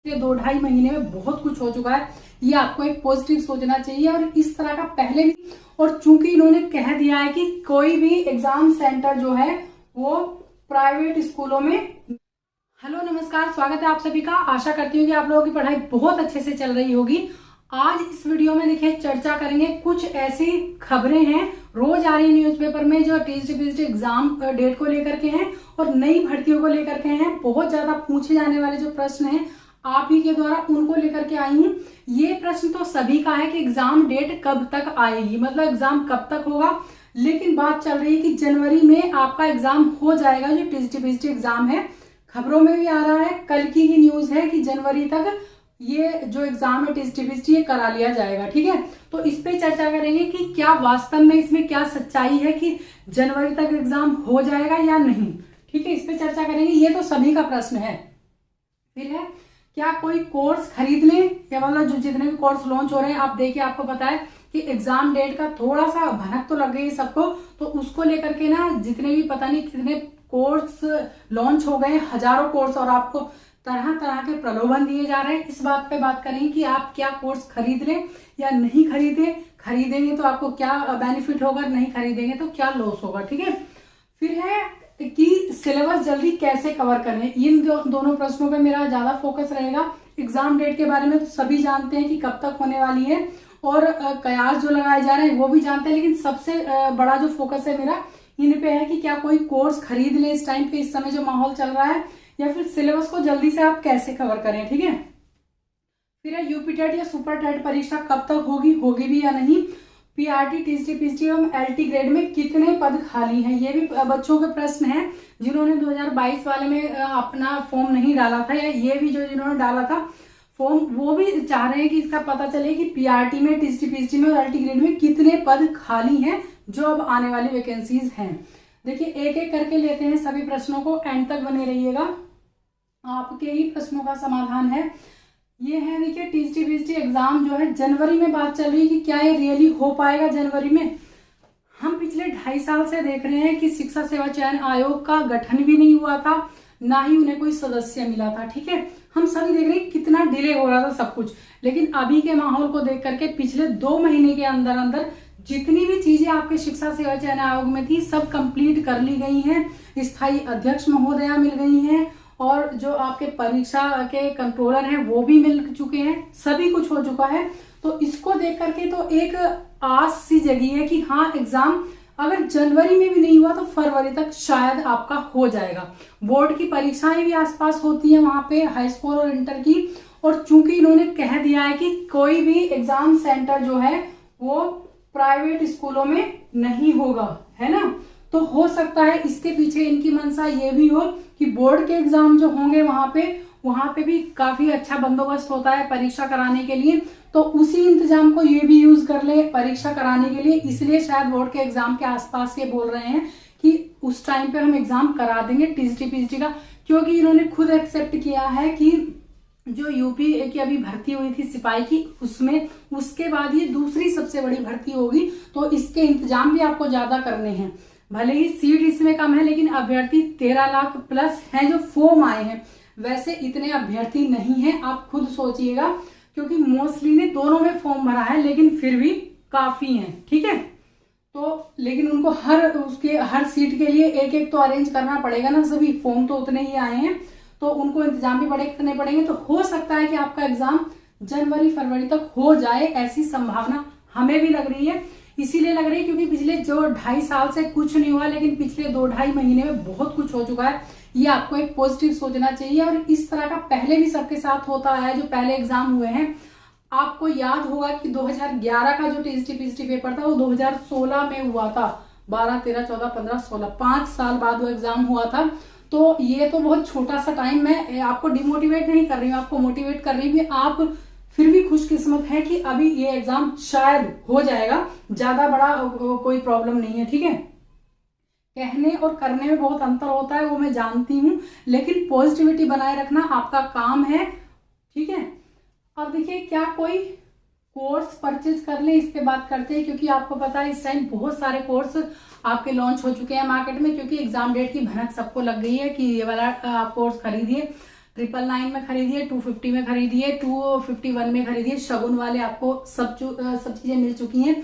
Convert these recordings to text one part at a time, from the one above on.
ये 2-2.5 महीने में बहुत कुछ हो चुका है, ये आपको एक पॉजिटिव सोचना चाहिए। और इस तरह का पहले भी, और चूंकि इन्होंने कह दिया है कि कोई भी एग्जाम सेंटर जो है वो प्राइवेट स्कूलों में। हेलो नमस्कार, स्वागत है आप सभी का। आशा करती हूँ कि आप लोगों की पढ़ाई बहुत अच्छे से चल रही होगी। आज इस वीडियो में देखिए चर्चा करेंगे, कुछ ऐसी खबरें हैं रोज आ रही न्यूज़पेपर में जो टीजीटी एग्जाम डेट को लेकर के हैं और नई भर्तियों को लेकर के हैं। बहुत ज्यादा पूछे जाने वाले जो प्रश्न हैं आप ही के द्वारा उनको लेकर के आई हूँ। ये प्रश्न तो सभी का है कि एग्जाम डेट कब तक आएगी, मतलब एग्जाम कब तक होगा, लेकिन बात चल रही है कि जनवरी में आपका एग्जाम हो जाएगा। जो टीजीटी एग्जाम है, खबरों में भी आ रहा है, कल की ही न्यूज है कि जनवरी तक ये जो एग्जाम है टीजीटी ये करा लिया जाएगा। ठीक है, तो इस पे चर्चा करेंगे कि क्या वास्तव में इसमें क्या सच्चाई है कि जनवरी तक एग्जाम हो जाएगा या नहीं। ठीक है, इस पे चर्चा करेंगे। ये तो सभी का प्रश्न है। फिर है, क्या कोई कोर्स खरीद लें, या मतलब जो जितने भी कोर्स लॉन्च हो रहे हैं, आप देखिए आपको पता है कि एग्जाम डेट का थोड़ा सा भनक तो लग गई सबको, तो उसको लेकर के ना जितने भी पता नहीं कितने कोर्स लॉन्च हो गए, हजारों कोर्स, और आपको तरह तरह के प्रलोभन दिए जा रहे हैं। इस बात पे बात करेंगे कि आप क्या कोर्स खरीद लें या नहीं खरीदें, खरीदेंगे तो आपको क्या बेनिफिट होगा, नहीं खरीदेंगे तो क्या लॉस होगा। ठीक है, फिर है कि सिलेबस जल्दी कैसे कवर करें। इन दोनों प्रश्नों पे मेरा ज्यादा फोकस रहेगा। एग्जाम डेट के बारे में तो सभी जानते हैं कि कब तक होने वाली है, और कयास जो लगाए जा रहे हैं वो भी जानते हैं, लेकिन सबसे बड़ा जो फोकस है मेरा इन पे है कि क्या कोई कोर्स खरीद ले इस टाइम पे, इस समय जो माहौल चल रहा है, या फिर सिलेबस को जल्दी से आप कैसे कवर करें। ठीक है, फिर है यूपी टेट या सुपर टेट परीक्षा कब तक होगी भी या नहीं। पीआरटी, टीजीटी, पीजीटी एवं एलटी ग्रेड में कितने पद खाली हैं, ये भी बच्चों के प्रश्न हैं जिन्होंने 2022 वाले में अपना फॉर्म नहीं डाला था, या ये भी जो जिन्होंने डाला था फॉर्म वो भी चाह रहे हैं कि इसका पता चले कि पीआरटी में, टीजीटी, पीजीटी में और एलटी ग्रेड में कितने पद खाली हैं जो अब आने वाली वैकेंसीज हैं। देखिए एक एक करके लेते हैं सभी प्रश्नों को, एंड तक बने रहिएगा, आपके ही प्रश्नों का समाधान है। ये है, देखिए टीजीटी एग्जाम जो है जनवरी में बात चल रही है कि क्या ये रियली हो पाएगा जनवरी में। हम पिछले 2.5 साल से देख रहे हैं कि शिक्षा सेवा चयन आयोग का गठन भी नहीं हुआ था, ना ही उन्हें कोई सदस्य मिला था। ठीक है, हम सभी देख रहे हैं कितना डिले हो रहा था सब कुछ, लेकिन अभी के माहौल को देख करके पिछले 2 महीने के अंदर अंदर जितनी भी चीजें आपके शिक्षा सेवा चयन आयोग में थी सब कंप्लीट कर ली गई हैं। स्थायी अध्यक्ष महोदया मिल गई हैं, और जो आपके परीक्षा के कंट्रोलर हैं वो भी मिल चुके हैं, सभी कुछ हो चुका है। तो इसको देख करके तो एक आस सी जगी है कि हाँ एग्जाम अगर जनवरी में भी नहीं हुआ तो फरवरी तक शायद आपका हो जाएगा। बोर्ड की परीक्षाएं भी आसपास होती है वहां पे, हाई स्कूल और इंटर की, और चूंकि इन्होंने कह दिया है कि कोई भी एग्जाम सेंटर जो है वो प्राइवेट स्कूलों में नहीं होगा, है ना, तो हो सकता है इसके पीछे इनकी मंशा ये भी हो कि बोर्ड के एग्जाम जो होंगे वहां पे भी काफी अच्छा बंदोबस्त होता है परीक्षा कराने के लिए, तो उसी इंतजाम को ये भी यूज कर ले परीक्षा कराने के लिए। इसलिए शायद बोर्ड के एग्जाम के आसपास ये बोल रहे हैं कि उस टाइम पे हम एग्जाम करा देंगे टीजीटी पीजीटी का, क्योंकि इन्होंने खुद एक्सेप्ट किया है कि जो यूपी की अभी भर्ती हुई थी सिपाही की, उसमें उसके बाद ये दूसरी सबसे बड़ी भर्ती होगी, तो इसके इंतजाम भी आपको ज्यादा करने हैं। भले ही सीट इसमें कम है, लेकिन अभ्यर्थी 13 लाख प्लस हैं जो फॉर्म आए हैं, वैसे इतने अभ्यर्थी नहीं हैं, आप खुद सोचिएगा, क्योंकि मोस्टली ने दोनों में फॉर्म भरा है, लेकिन फिर भी काफी हैं। ठीक है, तो लेकिन उनको हर सीट के लिए एक एक तो अरेंज करना पड़ेगा ना, सभी फॉर्म तो उतने ही आए हैं, तो उनको इंतजाम भी बड़े करने पड़ेंगे। तो हो सकता है कि आपका एग्जाम जनवरी फरवरी तक हो जाए, ऐसी संभावना हमें भी लग रही है। इसीलिए लग रही है क्योंकि पिछले जो 2.5 साल से कुछ नहीं हुआ, लेकिन पिछले 2-2.5 महीने में बहुत कुछ हो चुका है। ये आपको एक पॉजिटिव सोचना चाहिए, और इस तरह का पहले भी सबके साथ होता है। जो पहले एग्जाम हुए हैं, आपको याद होगा कि 2011 का जो टीजीटी पीजीटी पेपर था वो 2016 में हुआ था, 12, 13, 14, 15, 16, 5 साल बाद वो एग्जाम हुआ था। तो ये तो बहुत छोटा सा टाइम, मैं आपको डिमोटिवेट नहीं कर रही हूँ, आपको मोटिवेट कर रही हूँ। आप फिर भी खुशकिस्मत है कि अभी ये एग्जाम शायद हो जाएगा, ज्यादा बड़ा कोई प्रॉब्लम नहीं है। ठीक है, कहने और करने में बहुत अंतर होता है, वो मैं जानती हूँ, लेकिन पॉजिटिविटी बनाए रखना आपका काम है। ठीक है, अब देखिए क्या कोई कोर्स परचेज कर ले, इस पे बात करते हैं, क्योंकि आपको पता है इस टाइम बहुत सारे कोर्स आपके लॉन्च हो चुके हैं मार्केट में, क्योंकि एग्जाम डेट की भनक सबको लग गई है कि ये वाला आप कोर्स खरीदिए। 999 में खरीदिए, 250 में खरीदिए, 251 में खरीदिए, शगुन वाले आपको सब चीजें मिल चुकी हैं।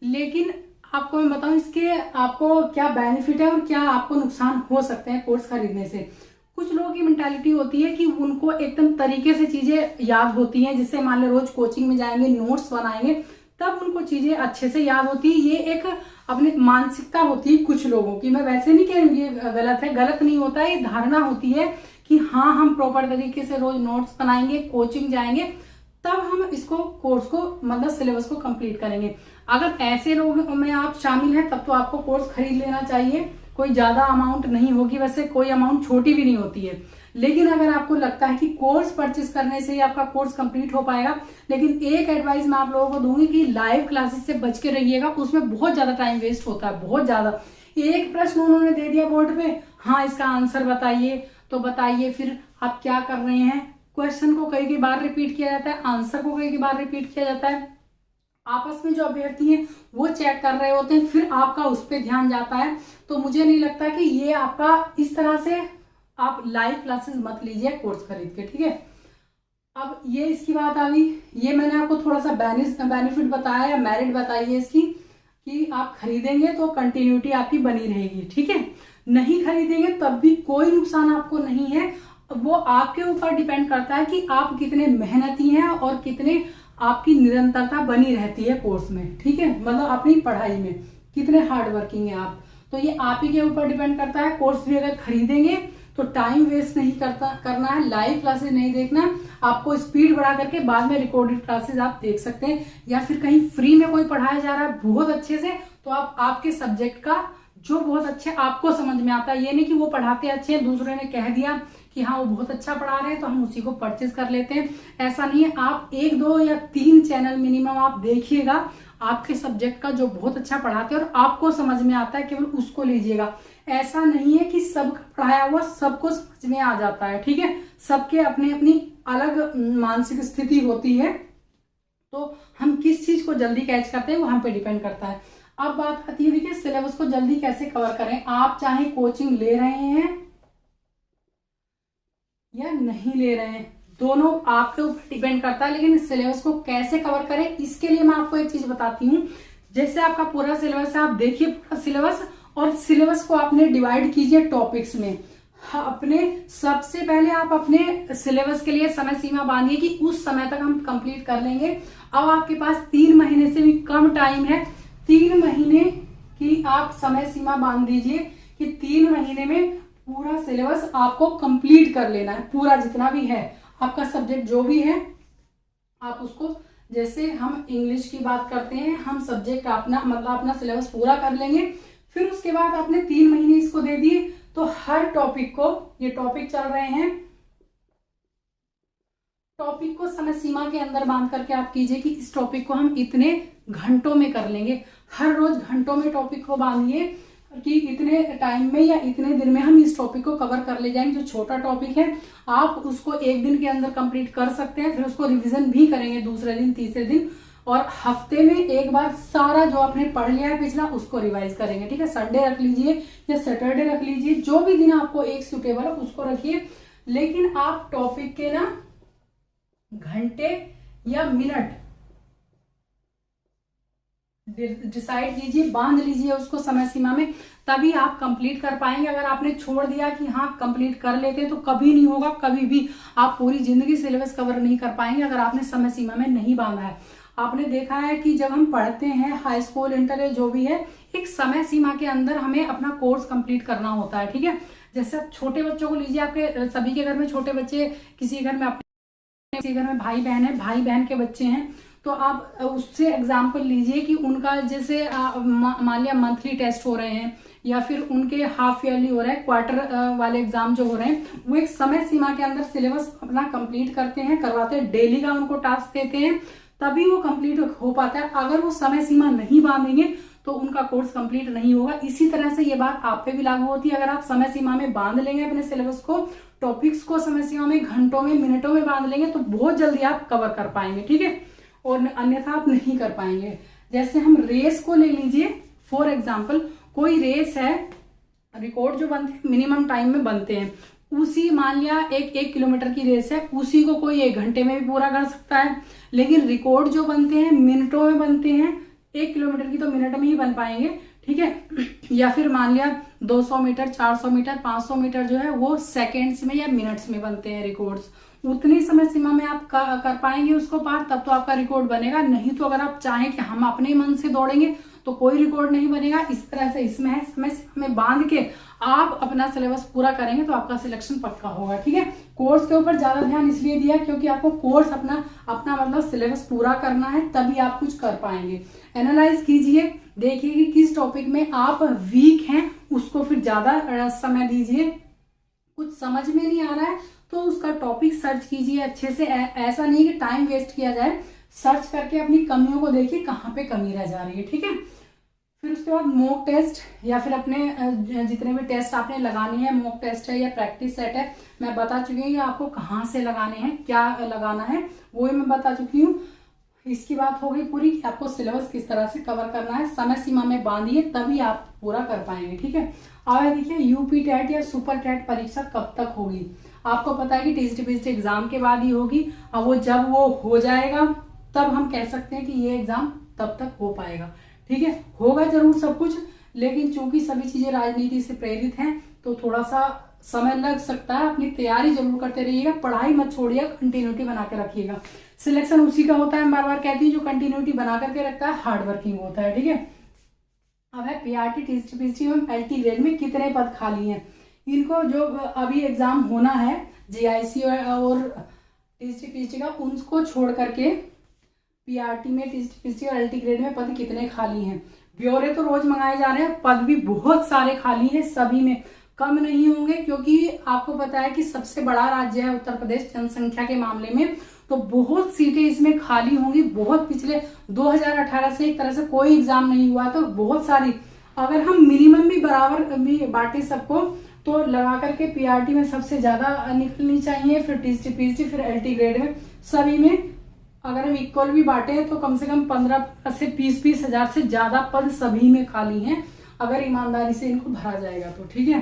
लेकिन आपको मैं बताऊं इसके आपको क्या बेनिफिट है और क्या आपको नुकसान हो सकते हैं कोर्स खरीदने से। कुछ लोगों की मेंटालिटी होती है कि उनको एकदम तरीके से चीजें याद होती हैं, जिससे मान लो रोज कोचिंग में जाएंगे, नोट्स बनाएंगे, तब उनको चीजें अच्छे से याद होती है। ये एक अपनी मानसिकता होती है कुछ लोगों की। मैं वैसे नहीं कह रही हूँ ये गलत है, गलत नहीं होता है, ये धारणा होती है कि हाँ हम प्रॉपर तरीके से रोज नोट्स बनाएंगे, कोचिंग जाएंगे, तब हम इसको कोर्स को मतलब सिलेबस को कंप्लीट करेंगे। अगर ऐसे लोगों में आप शामिल हैं तब तो आपको कोर्स खरीद लेना चाहिए। कोई ज्यादा अमाउंट नहीं होगी, वैसे कोई अमाउंट छोटी भी नहीं होती है। लेकिन अगर आपको लगता है कि कोर्स परचेस करने से ही आपका कोर्स कंप्लीट हो पाएगा, लेकिन एक एडवाइस मैं आप लोगों को दूंगी कि लाइव क्लासेस से बच के रहिएगा। उसमें बहुत ज्यादा टाइम वेस्ट होता है, बहुत ज्यादा। एक प्रश्न उन्होंने दे दिया बोर्ड पे, हाँ इसका आंसर बताइए, तो बताइए फिर आप क्या कर रहे हैं। क्वेश्चन को कई बार रिपीट किया जाता है, आंसर को कई बार रिपीट किया जाता है। आपस में जो अभ्यर्थी हैं वो चेक कर रहे होते हैं, फिर आपका उस पर ध्यान जाता है। तो मुझे नहीं लगता कि ये आपका इस तरह से आप लाइव क्लासेस मत लीजिए कोर्स खरीद के, ठीक है। अब ये इसकी बात आ गई। ये मैंने आपको थोड़ा सा बेनिफिट बताया या मेरिट बताई है इसकी, कि आप खरीदेंगे तो कंटिन्यूटी आपकी बनी रहेगी, ठीक है। नहीं खरीदेंगे तब भी कोई नुकसान आपको नहीं है। वो आपके ऊपर डिपेंड करता है कि आप कितने मेहनती हैं और कितने आपकी निरंतरता बनी रहती है कोर्स में, ठीक है। मतलब अपनी पढ़ाई में कितने हार्ड वर्किंग है आप, तो ये आप ही के ऊपर डिपेंड करता है। कोर्स भी अगर खरीदेंगे तो टाइम वेस्ट नहीं करना है, लाइव क्लासेस नहीं देखना। आपको स्पीड बढ़ा करके बाद में रिकॉर्डेड क्लासेस आप देख सकते हैं, या फिर कहीं फ्री में कोई पढ़ाया जा रहा है बहुत अच्छे से, तो आप आपके सब्जेक्ट का जो बहुत अच्छे आपको समझ में आता है, ये नहीं कि वो पढ़ाते अच्छे हैं, दूसरे ने कह दिया कि हाँ वो बहुत अच्छा पढ़ा रहे हैं तो हम उसी को परचेज कर लेते हैं, ऐसा नहीं है। आप 1, 2 या 3 चैनल मिनिमम आप देखिएगा आपके सब्जेक्ट का जो बहुत अच्छा पढ़ाते हैं और आपको समझ में आता है, केवल उसको लीजिएगा। ऐसा नहीं है कि सबका पढ़ाया हुआ सबको समझ में आ जाता है, ठीक है। सबके अपनी अपनी अलग मानसिक स्थिति होती है, तो हम किस चीज को जल्दी कैच करते हैं वो हम पे डिपेंड करता है। अब बात आती है देखिए सिलेबस को जल्दी कैसे कवर करें। आप चाहे कोचिंग ले रहे हैं या नहीं ले रहे हैं, दोनों आपके ऊपर डिपेंड करता है, लेकिन सिलेबस को कैसे कवर करें इसके लिए मैं आपको एक चीज बताती हूँ। जैसे आपका पूरा सिलेबस है, आप देखिए पूरा सिलेबस, और सिलेबस को आपने डिवाइड कीजिए टॉपिक्स में। अपने सबसे पहले आप अपने सिलेबस के लिए समय सीमा बांधिए कि उस समय तक हम कंप्लीट कर लेंगे। अब आपके पास 3 महीने से भी कम टाइम है, 3 महीने की आप समय सीमा बांध दीजिए कि 3 महीने में पूरा सिलेबस आपको कंप्लीट कर लेना है। पूरा जितना भी है आपका सब्जेक्ट जो भी है आप उसको, जैसे हम इंग्लिश की बात करते हैं, हम सब्जेक्ट अपना मतलब अपना सिलेबस पूरा कर लेंगे। फिर उसके बाद आपने 3 महीने इसको दे दिए, तो हर टॉपिक को, ये टॉपिक चल रहे हैं, टॉपिक को समय सीमा के अंदर बांध करके आप कीजिए कि इस टॉपिक को हम इतने घंटों में कर लेंगे। हर रोज घंटों में टॉपिक को बांधिए कि इतने टाइम में या इतने दिन में हम इस टॉपिक को कवर कर ले जाएंगे। जो छोटा टॉपिक है आप उसको 1 दिन के अंदर कंप्लीट कर सकते हैं, फिर उसको रिवीजन भी करेंगे दूसरे दिन, तीसरे दिन, और हफ्ते में एक बार सारा जो आपने पढ़ लिया है पिछला उसको रिवाइज करेंगे, ठीक है। संडे रख लीजिए या सैटरडे रख लीजिए, जो भी दिन आपको एक सूटेबल है उसको रखिए। लेकिन आप टॉपिक के ना घंटे या मिनट डिसाइड कीजिए, बांध लीजिए उसको समय सीमा में, तभी आप कंप्लीट कर पाएंगे। अगर आपने छोड़ दिया कि हाँ कंप्लीट कर लेते हैं, तो कभी नहीं होगा, कभी भी आप पूरी जिंदगी सिलेबस कवर नहीं कर पाएंगे अगर आपने समय सीमा में नहीं बांधा है। आपने देखा है कि जब हम पढ़ते हैं हाई स्कूल, इंटर, जो भी है, एक समय सीमा के अंदर हमें अपना कोर्स कंप्लीट करना होता है, ठीक है। जैसे आप छोटे बच्चों को लीजिए, आपके सभी के घर में छोटे बच्चे, किसी घर में अपने, किसी घर में भाई बहन है, भाई बहन के बच्चे हैं, तो आप उससे एग्जाम्पल लीजिए कि उनका जैसे मान लिया मंथली टेस्ट हो रहे हैं या फिर उनके हाफ ईयरली हो रहे हैं, क्वार्टर वाले एग्जाम जो हो रहे हैं, वो एक समय सीमा के अंदर सिलेबस अपना कंप्लीट करते हैं, करवाते हैं, डेली का उनको टास्क देते हैं, तभी वो कंप्लीट हो पाता है। अगर वो समय सीमा नहीं बांधेंगे तो उनका कोर्स कंप्लीट नहीं होगा। इसी तरह से ये बात आप पे भी लागू होती है। अगर आप समय सीमा में बांध लेंगे अपने सिलेबस को, टॉपिक्स को समय सीमा में घंटों में, मिनटों में बांध लेंगे, तो बहुत जल्दी आप कवर कर पाएंगे, ठीक है, और अन्यथा आप नहीं कर पाएंगे। जैसे हम रेस को ले लीजिए फॉर एग्जाम्पल, कोई रेस है, रिकॉर्ड जो बनते हैं मिनिमम टाइम में बनते हैं, उसी मान लिया एक किलोमीटर की रेस है, उसी को कोई 1 घंटे में भी पूरा कर सकता है, लेकिन रिकॉर्ड जो बनते हैं मिनटों में बनते हैं। 1 किलोमीटर की तो मिनट में ही बन पाएंगे, ठीक है। या फिर मान लिया 200 मीटर, 400 मीटर, 500 मीटर जो है वो सेकेंड्स में या मिनट्स में बनते हैं रिकॉर्ड्स। उतनी समय सीमा में आप कर पाएंगे उसको पार, तब तो आपका रिकॉर्ड बनेगा। नहीं तो अगर आप चाहें कि हम अपने मन से दौड़ेंगे तो कोई रिकॉर्ड नहीं बनेगा। इस तरह से इसमें है समय सीमा में बांध के आप अपना सिलेबस पूरा करेंगे तो आपका सिलेक्शन पक्का होगा, ठीक है। कोर्स के ऊपर ज्यादा ध्यान इसलिए दिया क्योंकि आपको कोर्स अपना मतलब सिलेबस पूरा करना है, तभी आप कुछ कर पाएंगे। एनालाइज कीजिए, देखिए कि किस टॉपिक में आप वीक हैं, उसको फिर ज्यादा समय दीजिए। कुछ समझ में नहीं आ रहा है तो उसका टॉपिक सर्च कीजिए अच्छे से। ऐसा नहीं कि टाइम वेस्ट किया जाए, सर्च करके अपनी कमियों को देखिए कहाँ पे कमी रह जा रही है, ठीक है। फिर उसके बाद मॉक टेस्ट या फिर अपने जितने भी टेस्ट आपने लगाने हैं, मॉक टेस्ट है या प्रैक्टिस सेट है, मैं बता चुकी हूँ आपको कहाँ से लगाने हैं, क्या लगाना है वो ही मैं बता चुकी हूँ। इसकी बात हो गई पूरी कि आपको सिलेबस किस तरह से कवर करना है। समय सीमा में बांधिए तभी आप पूरा कर पाएंगे, ठीक है। अब देखिए यूपी टेट या सुपर टेट परीक्षा कब तक होगी। आपको पता है कि टीजीटी एग्जाम के बाद ही होगी। अब वो जब वो हो जाएगा तब हम कह सकते हैं कि ये एग्जाम तब तक हो पाएगा, ठीक है। होगा जरूर सब कुछ, लेकिन चूंकि सभी चीजें राजनीति से प्रेरित हैं तो थोड़ा सा समय लग सकता है। अपनी तैयारी जरूर करते रहिएगा, पढ़ाई मत छोड़िएगा, कंटिन्यूटी बना के रखिएगा। सिलेक्शन उसी का होता है, मैं बार बार कहती हूँ, जो कंटिन्यूटी बना करके रखता है, हार्ड वर्किंग होता है, ठीक है। अब है पीआरटी, टीजीटी एवं एलटी ग्रेड में कितने पद खाली हैं। इनको जो अभी एग्जाम होना है जीआईसी और टीजीटी का, उनको छोड़ करके पीआरटी में, टीजीटी और एलटी ग्रेड में पद कितने खाली हैं। ब्यौरे तो रोज मंगाए जा रहे हैं, पद भी बहुत सारे खाली हैं, सभी में कम नहीं होंगे, क्योंकि आपको पता है कि सबसे बड़ा राज्य है उत्तर प्रदेश जनसंख्या के मामले में, तो बहुत सीटें इसमें खाली होंगी। बहुत पिछले 2018 से एक तरह से कोई एग्जाम नहीं हुआ, तो बहुत सारी, अगर हम मिनिमम भी बराबर भी बांटे सबको तो लगा करके पीआरटी में सबसे ज्यादा निकलनी चाहिए, फिर टीजीटी, फिर एलटी ग्रेड में, सभी में अगर हम इक्वल भी बांटे तो कम से कम 15 से 20 हजार से ज्यादा पद सभी में खाली हैं, अगर ईमानदारी से इनको भरा जाएगा तो, ठीक है।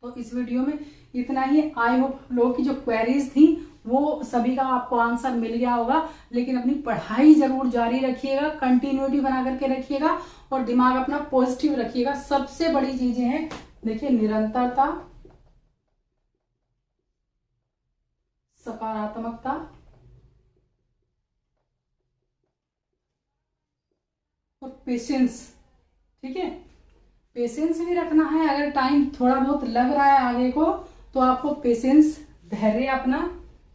तो इस वीडियो में इतना ही। आई होप लोगों की जो क्वेरीज थी वो सभी का आपको आंसर मिल गया होगा, लेकिन अपनी पढ़ाई जरूर जारी रखिएगा, कंटिन्यूटी बना करके रखिएगा और दिमाग अपना पॉजिटिव रखिएगा। सबसे बड़ी चीजें हैं, देखिए, निरंतरता, सकारात्मकता और पेशेंस, ठीक है। पेशेंस भी रखना है। अगर टाइम थोड़ा बहुत लग रहा है आगे को तो आपको पेशेंस, धैर्य अपना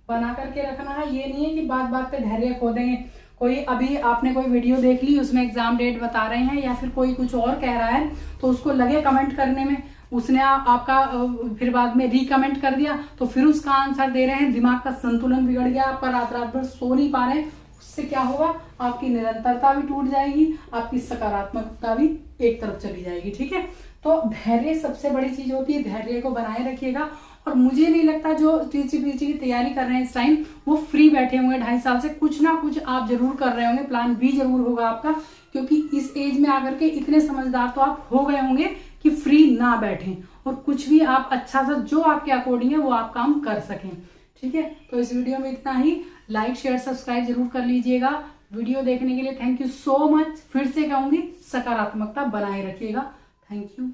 बना करके रखना है। ये नहीं है कि बात बात पे धैर्य खो देंगे। कोई अभी आपने कोई वीडियो देख ली, उसमें एग्जाम डेट बता रहे हैं या फिर कोई कुछ और कह रहा है, तो उसको लगे कमेंट करने में, उसने आपका फिर बाद में रीकमेंट कर दिया तो फिर उसका आंसर दे रहे हैं, दिमाग का संतुलन बिगड़ गया, आपका रात रात भर सो नहीं पा रहे हैं। उससे क्या होगा, आपकी निरंतरता भी टूट जाएगी, आपकी सकारात्मकता भी एक तरफ चली जाएगी, ठीक है। तो धैर्य सबसे बड़ी चीज होती है, धैर्य को बनाए रखिएगा। और मुझे नहीं लगता जो टीजीटी की तैयारी कर रहे हैं इस टाइम वो फ्री बैठे होंगे 2.5 साल से, कुछ ना कुछ आप जरूर कर रहे होंगे, प्लान भी जरूर होगा आपका, क्योंकि इस एज में आकर के इतने समझदार तो आप हो गए होंगे कि फ्री ना बैठें और कुछ भी आप अच्छा सा जो आपके अकॉर्डिंग है वो आप काम कर सकें, ठीक है। तो इस वीडियो में इतना ही। लाइक शेयर सब्सक्राइब जरूर कर लीजिएगा। वीडियो देखने के लिए थैंक यू सो मच। फिर से कहूंगी, सकारात्मकता बनाए रखिएगा। Thank you.